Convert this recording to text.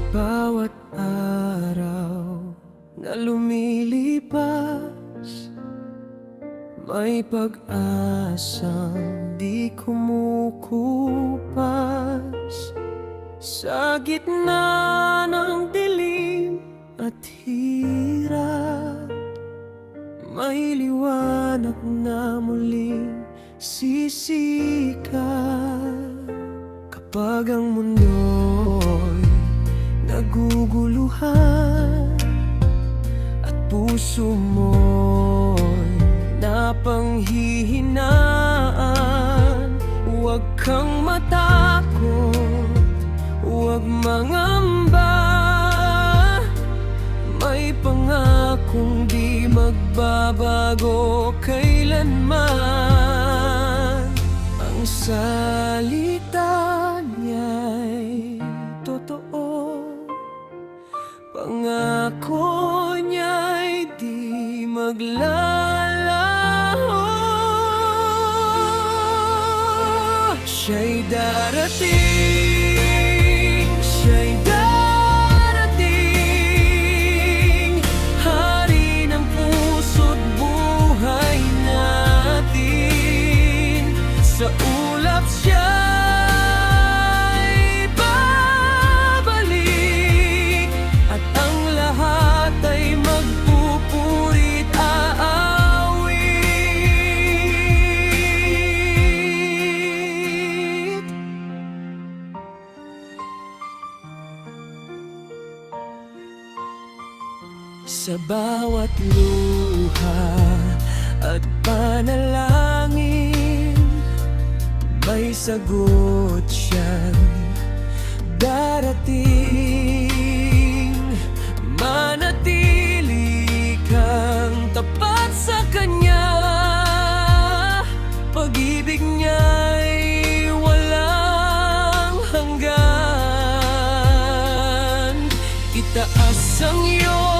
Bawat araw na lumilipas, may pag-asang di kumukupas. Sa gitna ng dilim at hirap, may liwanag na muling sisikat. Kapag ang mundo'y naguguluhan at puso mo'y napanghihinaan, huwag kang matakot, huwag mangamba. May pangakong di magbabago kailanman. Ang salita niya'y totoo, pangako niya'y di maglalaho. Siya'y darating, siya'y darating, hari ng puso't buhay natin. Sa ulap siya'y babalik, at ang lahat ay magpupurit aawit. Sa bawat luha at panalangin, may sagot siyang darating. Manatili kang tapat sa Kanya, pag-ibig niya'y walang hanggan. Itaas ang iyong